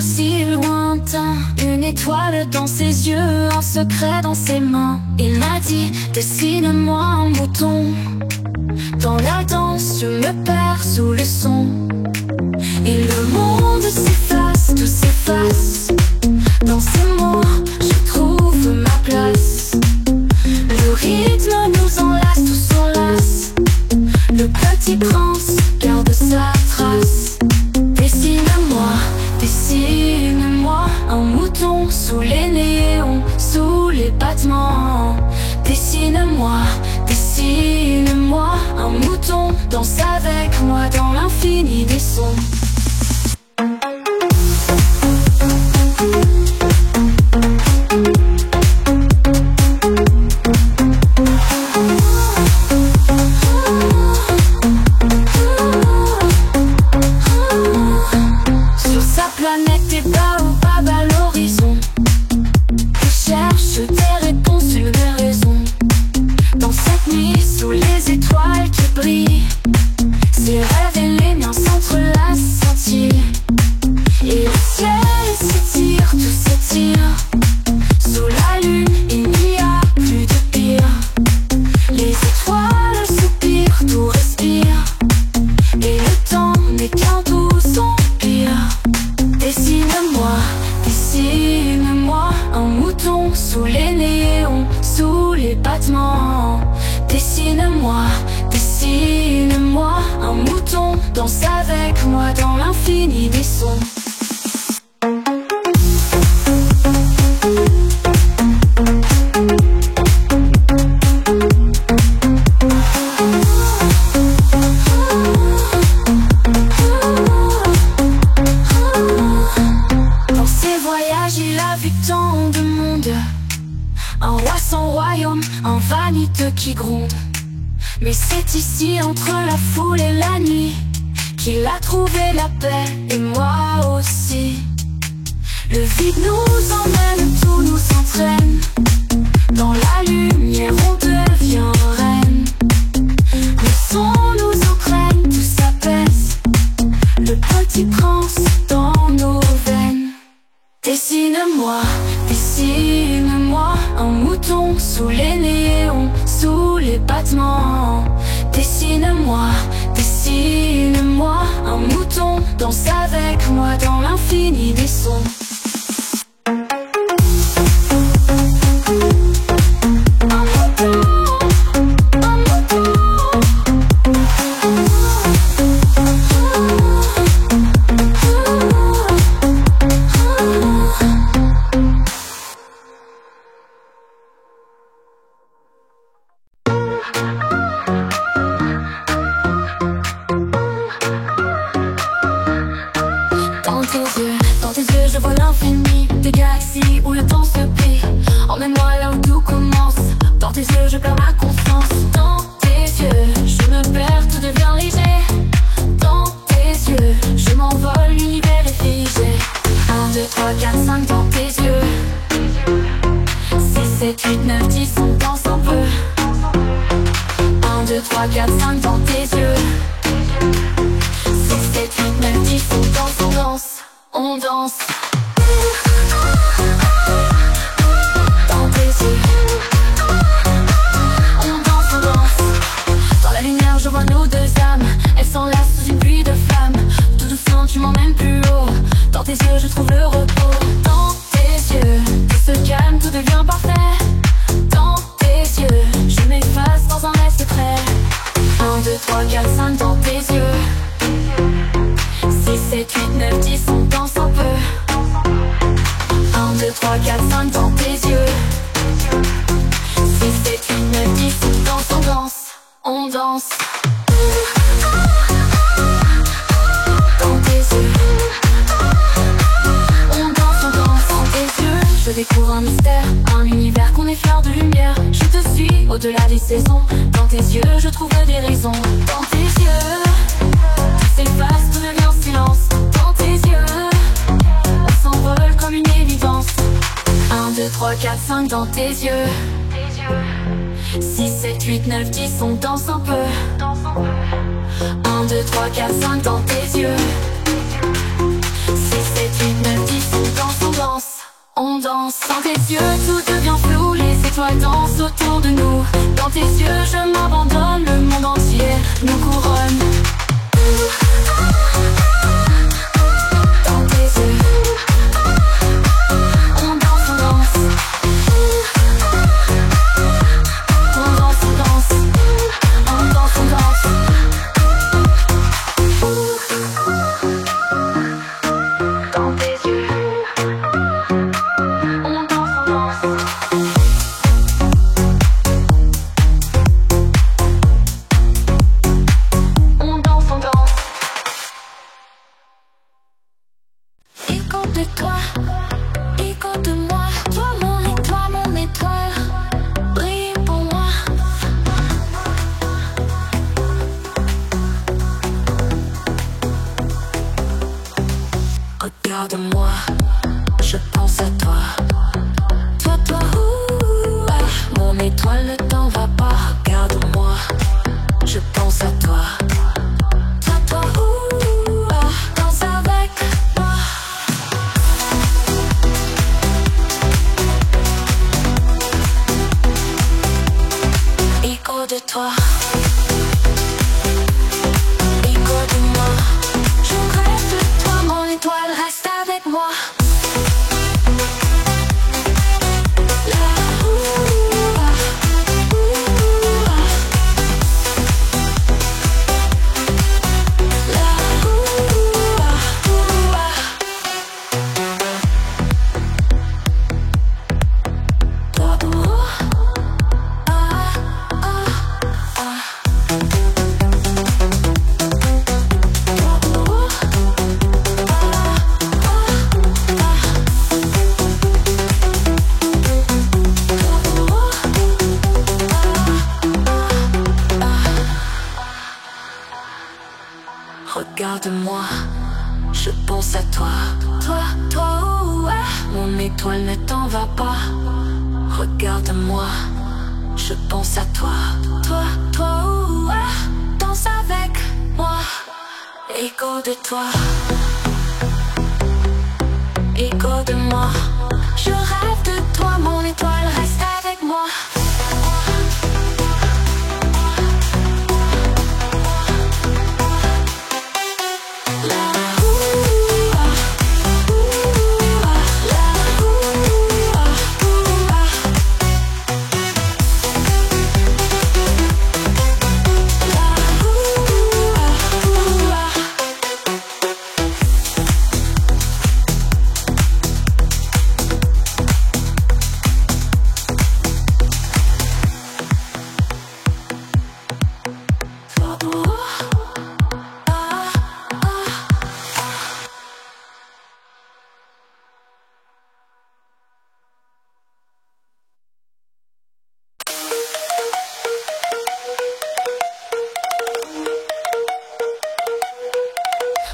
aussi lointain. Une étoile dans ses yeux, un secret dans ses mains. Il m'a dit, dessine-moi un mouton. Dans la danse, je me perds sous le son. Et le monde s'efface, tout s'efface. Dans ces mots, je trouve ma place. Le rythme nous enlace, tout s'enlace. Le petit prince garde sa trace. Dessine-moi, dessine-moi un mouton sous les néons, sous les battements. Dessine-moi, dessine-moi un mouton. Danse avec moi dans l'infini des sons. Sur sa planète des baobabs à l'horizon, il cherche des réponses, une raison. Dans cette nuit, sous les étoiles qui brillent, ses rêves et les miens s'entrelacent, scintillent. Et le ciel s'étire, tout s'étire. Sous la lune, il n'y a plus de pire. Les étoiles soupirent, tout respire. Et le temps n'est qu'un doux empire. Dessine-moi, dessine-moi un mouton sous les néons, sous les battements. Dessine-moi, dessine-moi un mouton. Danse avec moi dans l'infini des sons. Dans ses voyages, il a vu tant de monde. Un roi sans royaume, un vaniteux qui gronde. Mais c'est ici, entre la foule et la nuit, qu'il a trouvé la paix, et moi aussi. Le vide nous emmène, tout nous entraîne. Dans la lumière, on devient reine. Le son nous entraîne, tout s'apaise. Le petit prince dans nos veines. Dessine-moi, dessine-moi un mouton sous les néons, sous les battements. Dessine-moi, dessine-moi un mouton. Danse avec moi dans l'infini des sons. Un mouton, un mouton. Dans tes yeux, je vois l'infini des galaxies où le temps se plie. Emmène-moi là où tout commence. Dans tes yeux, je perds ma confiance. Dans tes yeux, je me perds, tout devient léger. Dans tes yeux, je m'envole, l'univers est figé. 1, 2, 3, 4, 5 dans tes yeux. 6, 7, 8, 9, 10, on danse un peu. 1, 2, 3, 4, 5 dans tes yeux. 6, 7, 8, 9, 10, on danse, on danse. On danse dans tes yeux. On danse, on danse. Dans la lumière, je vois nos deux âmes. Elles s'enlacent sous une pluie de flammes. Tout doucement, tu m'emmènes plus haut. Dans tes yeux, je trouve le repos. Dans tes yeux, tout se calme, tout devient parfait. Dans tes yeux, je m'efface dans un reste près. 1, 2, 3, 4, 5 dans tes yeux. 6, 7, 8, 9, 10, on danse un peu. 1, 2, 3, 4, 5 dans tes yeux. 6, 7, 8, 9, 10, on danse, on danse. On danse dans tes yeux. On danse dans tes yeux. Je découvre un mystère, un univers qu'on effleure de lumière. Je te suis au-delà des saisons. Dans tes yeux, je trouve des raisons. Dans tes yeux, tout s'efface, tout devient silence. Dans tes yeux, on s'envole comme une évidence. 1, 2, 3, 4, 5 dans tes yeux. 6, 7, 8, 9, 10, on danse un peu. 1, 2, 3, 4, 5 dans tes yeux. 6, 7, 8, 9, 10. danse. Dans tes yeux tout devient flou, les étoiles dansent autour de nous. Dans tes yeux je m'abandonne, le monde entier nous couronne. Dans tes yeux on danse, on danse. On danse, on danse. On danse, on danse. Dans tes yeux on danse, on danse. On danse, on danse. Écoute-toi, écoute-moi. Toi mon étoile, brille pour moi. Regarde-moi, je pense à toi. Toi, toi, ouh, ah, mon étoile, ne t'en va pas. Regarde-moi, je pense à toi. Toi, toi, ouh, ah, danse avec moi. Écho de toi. Écho de moi. Je rêve de toi, mon étoile, reste avec moi. La, ouh, ah, ouh, ah. La, ouh, ah, ouh, ah. Toi, ouh, ah, ah, ah. Regarde-moi, je pense à toi. Toi, toi, ouh, ah, mon étoile, ne t'en va pas. Regarde-moi, je pense à toi. Toi, toi, ouh, ah, danse avec moi. Écho de toi. Écho de moi. Je rêve de toi, mon étoile, reste avec moi. La, ouh, ah, ouh, ah, la, ouh, ah, ouh, ah. La, ouh, ah, ouh, ah.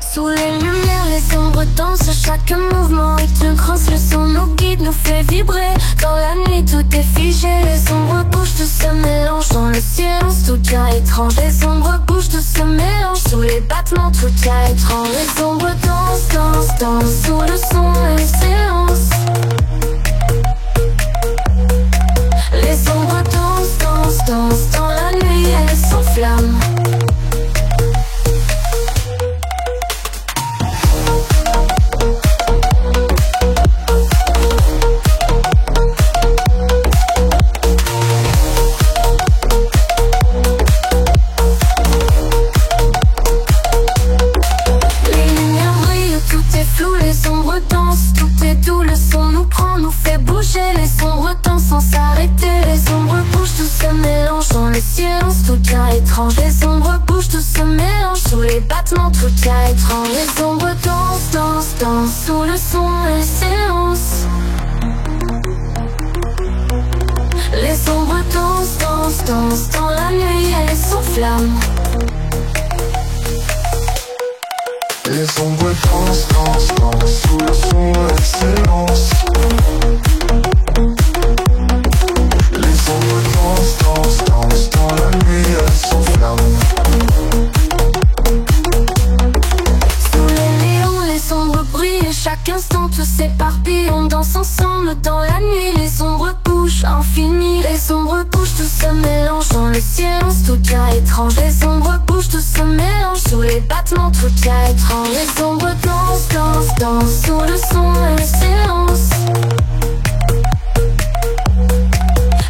Sous les lumières, les ombres dansent. Chaque mouvement est une grosse leçon. Nous guide, nous fait vibrer. Dans la nuit, tout est figé. Les ombres bougent, tout se mélange. Dans le silence, tout devient étrange. Les ombres bougent, tout se mélange. Sous les battements, tout devient étrange. Les ombres dansent, dansent, dansent. Sous le son et le silence. Les ombres dansent, dansent, dansent. Dans la nuit, elles s'enflamment. Les ombres bougent, tout se mélange. Sous les battements, tout devient étrange. Les ombres dansent, dansent, dansent. Sous le son et le silence. Les ombres dansent, dansent, dansent. Dans la nuit, elles s'enflamment. Les ombres dansent, dansent, dansent. Sous le son et le silence. Les ombres dansent, dansent, dansent. Dans la nuit, elles s'enflamment. Sous les néons, les ombres brillent. Et chaque instant, tout s'éparpille. On danse ensemble dans se mélange dans le silence, tout devient étrange. Les ombres bougent, tout se mélange sous les battements, tout devient étrange. Les ombres dansent, dansent, dansent sous le son et le silence.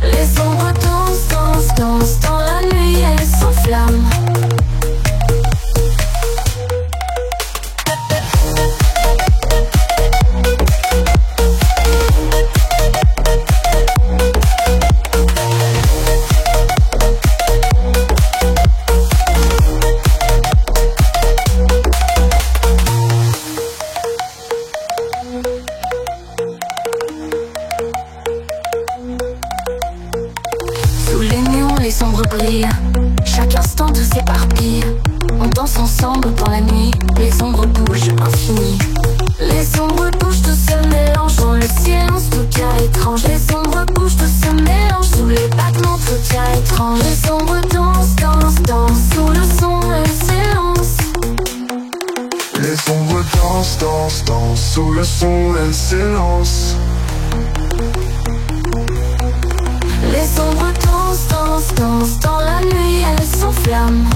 Les ombres dansent, dansent, dansent dans la nuit, elles s'enflamment. Sous les néons, les ombres brillent. Chaque instant, tout s'éparpille. On danse ensemble dans la nuit. Les ombres bougent, infinies. Les ombres bougent, tout se mélange dans le silence, tout devient étrange. Les ombres bougent, tout se mélange sous les battements, tout devient étrange. Les ombres dansent, dansent, dansent sous le son et le silence. Les ombres dansent, dansent, dansent sous le son et le silence. Les ombres dansent, dansent, dansent dans la nuit, elles s'enflamment.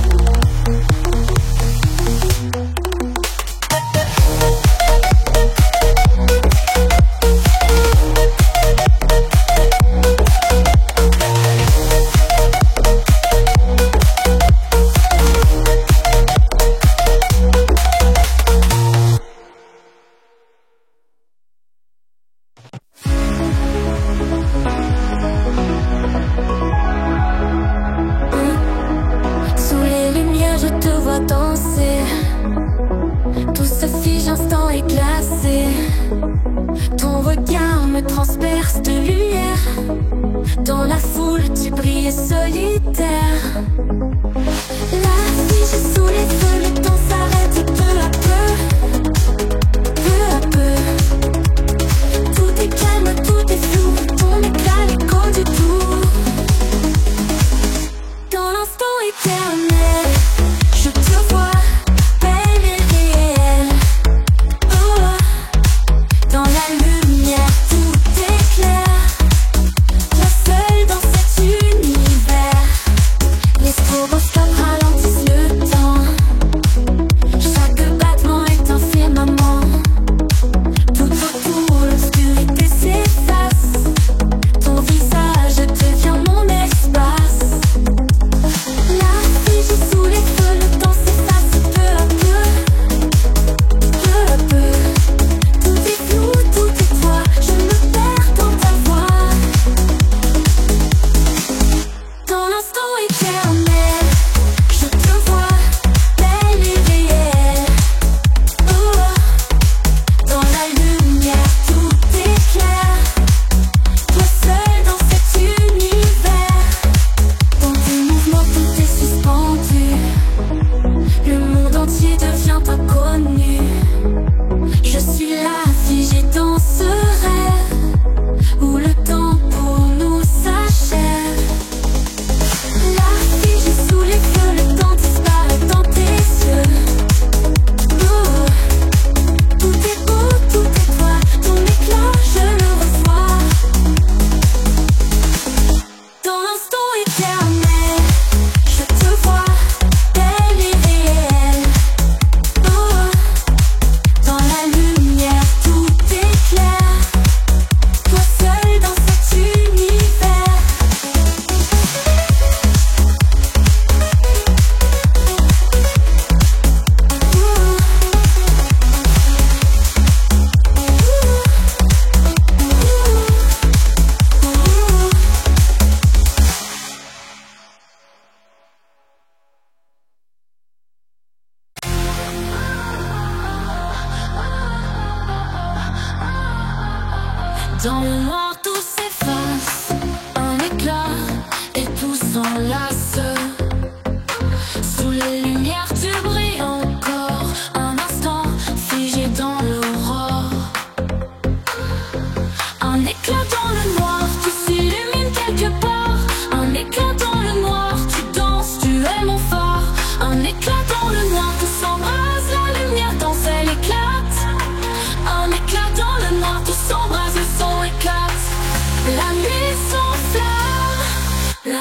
Danser, tout se fige, instant est glacé. Ton regard me transperce de lumière. Dans la foule, tu brillais solitaire. La fige sous les feux, le temps s'arrête peu à peu. Peu à peu, tout est calme, tout est flou. Ton éclat, l'écho du tout. Dans l'instant éternel, je te vois, belle et réelle. Oh, dans la lumière, tout est clair. Toi seul dans cet univers. Les stroboscopes ralentissent le temps.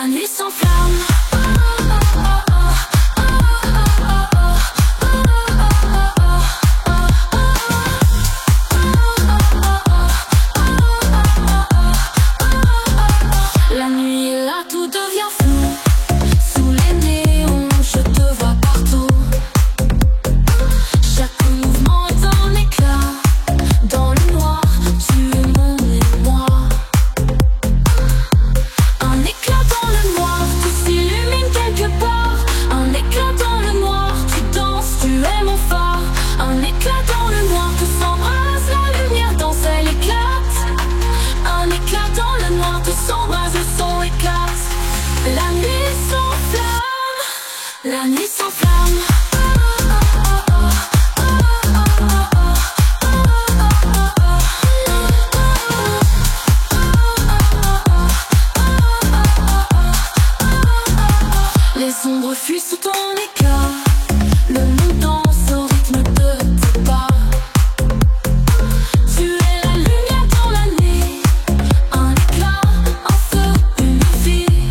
La nuit s'enflamme. La nuit est là, tout devient flou. Sous les néons, je te vois partout. Chaque mouvement est un éclat. Dans le noir, tu es mon émoi. Un éclat dans le noir, tout s'illumine quelque part. Un éclat dans le noir, tu danses, tu es mon phare. Un éclat dans le noir, tout s'embrase, la lumière danse, elle éclate. Un éclat dans le noir, tout s'embrase, le son éclate. La nuit s'enflamme, la nuit s'enflamme. Les ombres fuient sous ton éclat. Le monde danse au rythme de tes pas. Tu es la lumière dans la nuit. Un éclat, un feu, une vie.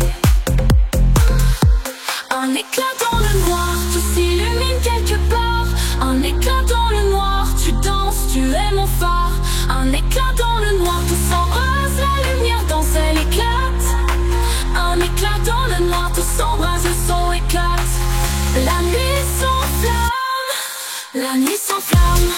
Un éclat dans le noir, tout s'illumine quelque part. Un éclat dans le noir, tu danses, tu es mon phare. Un éclat dans le noir, tout s'embrase, la lumière danse, elle éclate. Un éclat dans le noir, tout s'embrase, le son éclate. La nuit s'enflamme, la nuit s'enflamme.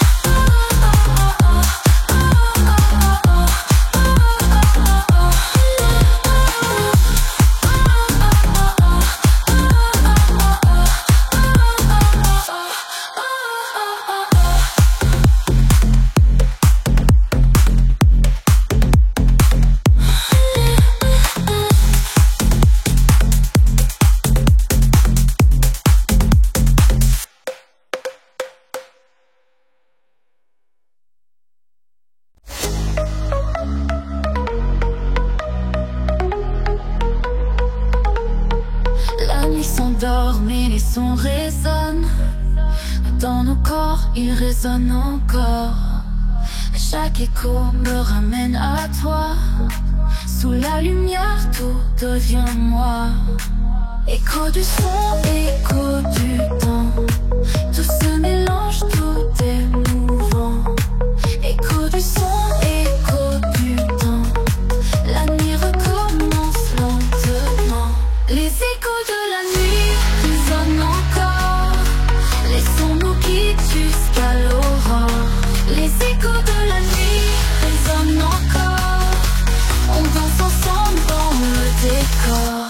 La nuit s'endort mais les sons résonnent. Dans nos corps ils résonnent encore. Chaque écho me ramène à toi. Sous la lumière tout devient moi. Écho du son, écho du temps. Tout se mélange, tout est mouvant. Écho du son, écho du temps. La nuit recommence lentement. Les échos de la nuit résonnent encore. Les sons nous guident jusqu'à l'aurore. Les échos de la nuit résonnent encore. On danse ensemble dans le décor.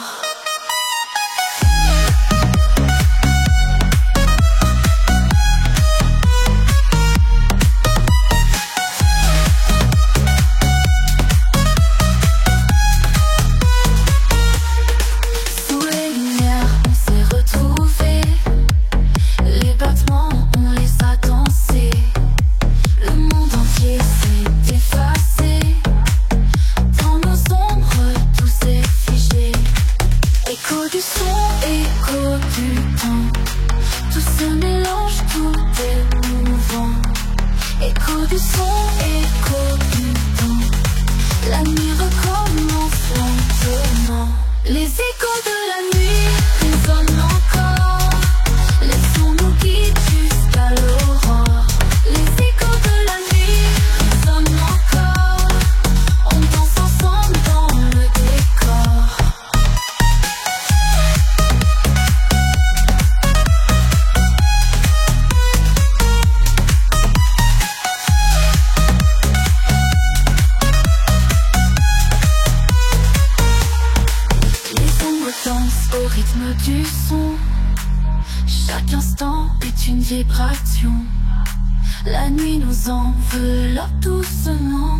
La nuit nous enveloppe doucement.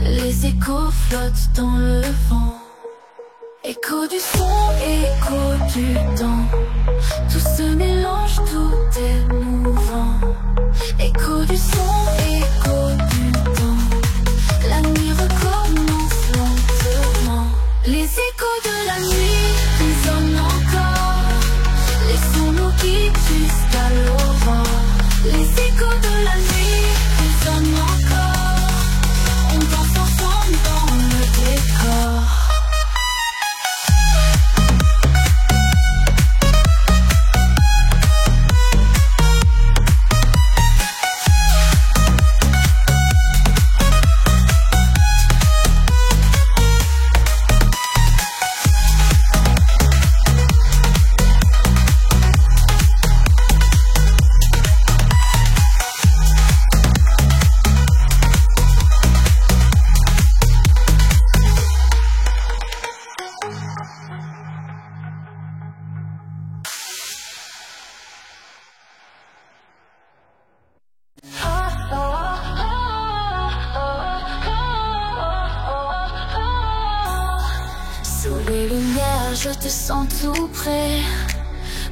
Les échos flottent dans le vent. Écho du son, écho du temps. Tout se mélange, tout est mouvant. Écho du son, écho du temps. La nuit recommence lentement. Les échos de la nuit résonnent encore. Les sons nous guident jusqu'à l'aurore. Les échos de la nuit résonnent encore. On danse ensemble dans le décor. je te sens tout près.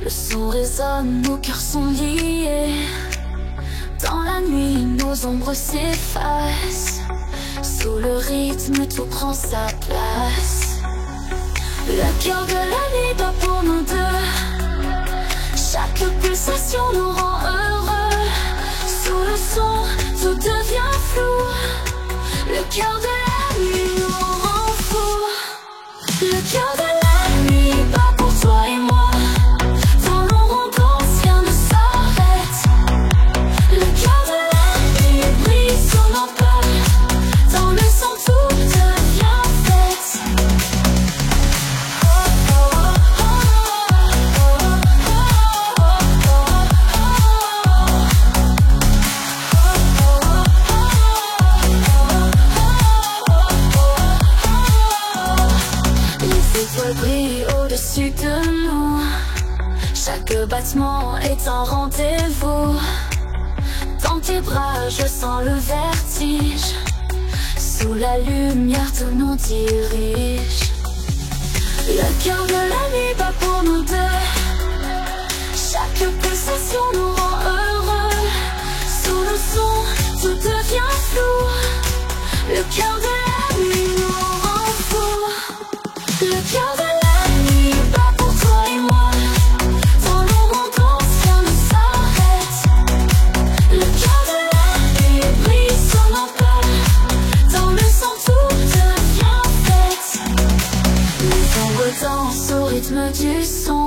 Le son résonne, nos cœurs sont liés. Dans la nuit, nos ombres s'effacent. Sous le rythme, tout prend sa place. Le cœur de la nuit bat pour nous deux. Chaque pulsation nous rend heureux. Sous le son, tout devient flou. Le cœur de la nuit nous rend fous. Le cœur de la nuit bat pour toi et moi. Dans l'ombre on danse, rien ne s'arrête. Le cœur de la nuit brille sur nos pas. Dans le son tout devient fête. Les étoiles brillent au-dessus de nous. Chaque battement est un rendez-vous. Dans tes bras je sens le vertige. Sous la lumière tout nous dirige. Le cœur de la nuit bat pour nous deux. Chaque pulsation nous rend heureux. Sous le son tout devient flou. Le cœur de la nuit nous rend fous. Le cœur de la nuit bat pour toi et moi. Dans l'ombre on danse, rien ne s'arrête. Le cœur de la nuit brille sur nos pas. Dans le son tout devient fête. Les ombres dansent au rythme du son.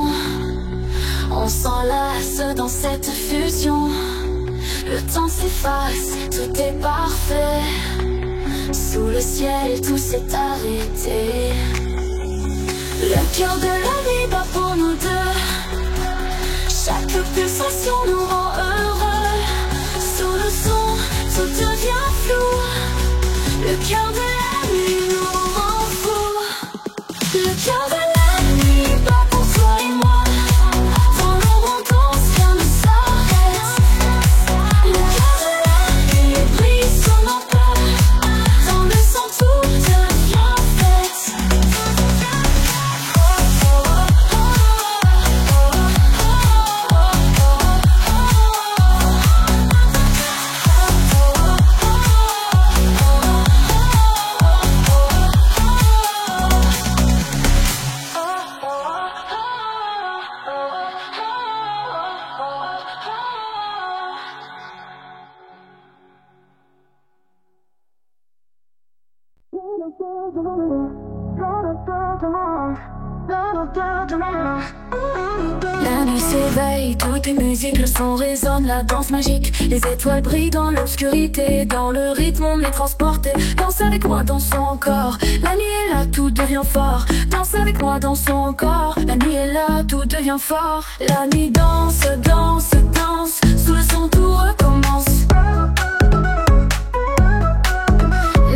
On s'enlace dans cette fusion. Le temps s'efface, tout est parfait. Sous le ciel tout s'est arrêté. Le cœur de la nuit bat pour nous deux. Chaque pulsation nous rend heureux. Sous le son, tout devient flou. Le cœur de la nuit nous rend fous. Le cœur de la nuit bat pour toi et moi. Dans l'ombre on danse, rien ne s'arrête. Le cœur de la nuit brille sur nos pas. Dans le son tout devient fête. La nuit s'éveille, tout est musique, le son résonne, la danse magique. Les étoiles brillent dans l'obscurité, dans le rythme on est transporté. Danse avec moi, dansons encore. La nuit est là, tout devient fort. Danse avec moi, dansons encore. La nuit est là, tout devient fort. La nuit danse, danse, danse. Sous le son tout recommence.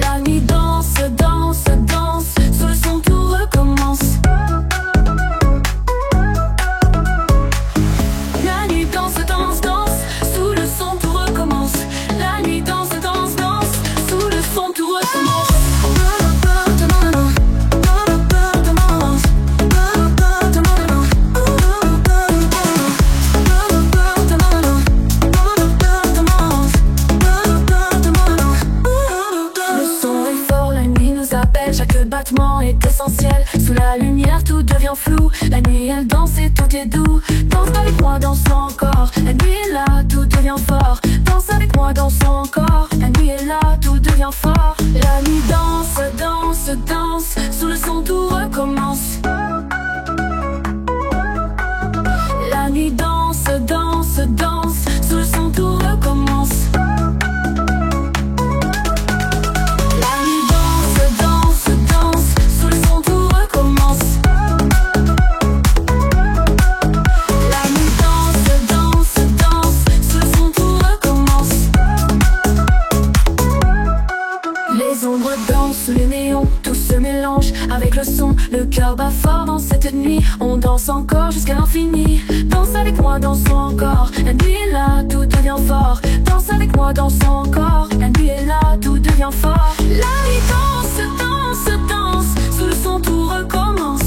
La nuit danse, danse, danse. Sous le son tout recommence. La nuit danse, danse, danse. Sous le son tout recommence. La nuit danse, danse, danse. Sous le son tout recommence. Battement est essentiel. Sous la lumière tout devient flou. La nuit elle danse et tout est doux. Danse avec moi, dansons encore. La nuit est là, tout devient fort. Danse avec moi, dansons encore. La nuit est là, tout devient fort. La nuit danse, danse, danse. Sous le son tout recommence. La nuit danse, danse, danse. Sous le son tout recommence. Avec le son, le cœur bat fort dans cette nuit. On danse encore jusqu'à l'infini. Danse avec moi, dansons encore. La nuit est là, tout devient fort. Danse avec moi, dansons encore. La nuit est là, tout devient fort. La nuit danse, danse, danse. Sous le son tout recommence.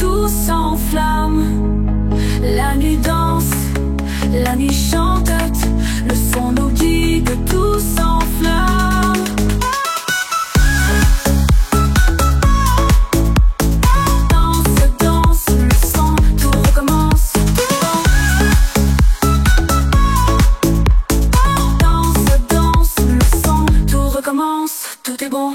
tout s'enflamme. La nuit danse, la nuit chante, le son nous dit que tout s'enflamme. Danse, danse, le son, tout recommence. Danse, danse, le son, tout recommence. Tout est bon.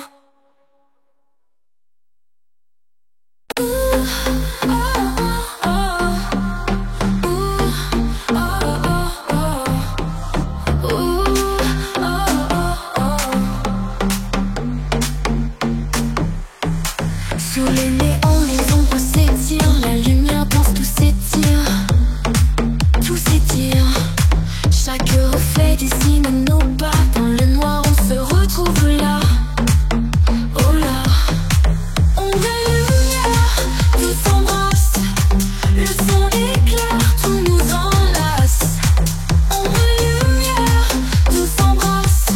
Sous les néons, les ombres s'étirent, la lumière danse, tout s'étire, tout s'étire. Chaque reflet dessine nos pas, dans le noir on se retrouve là. Oh là, ombre et lumière, tout s'embrasse, le son éclaire, tout nous enlace. Ombre et lumière, tout s'embrasse,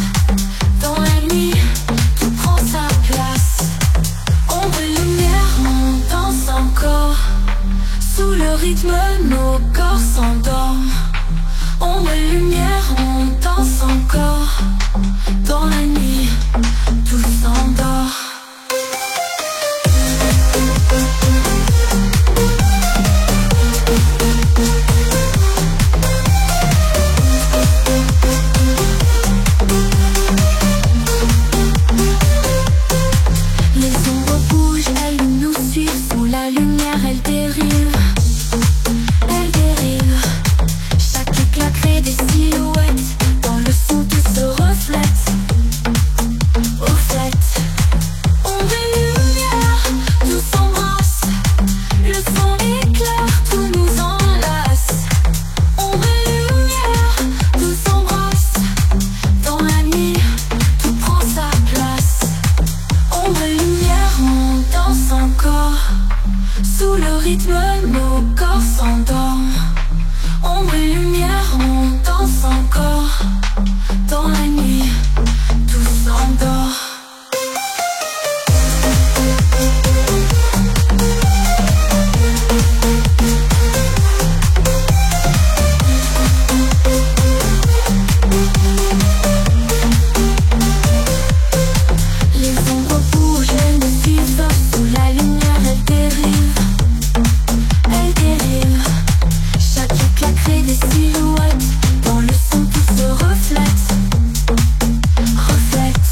dans la nuit, tout prend sa place. Ombre et lumière, on danse encore, sous le rythme nos corps s'endorment. Ombre et lumière, on danse encore, dans la nuit, tout s'endort. Les ombres bougent, elles nous suivent, sous la lumière elles dérivent, elles dérivent. Chaque éclat crée des silhouettes, dans le son tout se reflète, au fait. Ombre et lumière, tout s'embrasse, le son éclaire, tout nous enlace. Ombre et lumière, tout s'embrasse, dans la nuit, tout prend sa place. Ombre et lumière, on danse encore, sous le rythme nos corps s'endorment. Ombre et lumière, on danse encore, dans la nuit, tout s'endort. Les ombres bougent, elles nous suivent, sous la lumière elles dérivent, elles dérivent. Chaque éclat crée des silhouettes, dans le son tout se reflète, reflète.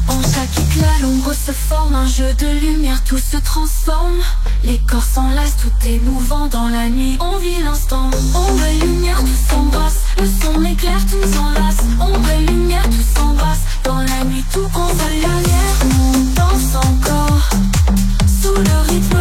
En chaque éclat l'ombre se forme, un jeu de lumière, tout se transforme. Les corps s'enlacent, tout est mouvant dans la nuit, on vit l'instant. Ombre et lumière, tout s'embrasse, le son éclaire, tout s'enlace. Ombre et lumière, tout s'embrasse, dans la nuit tout ombre et lumière, on danse encore, sous le rythme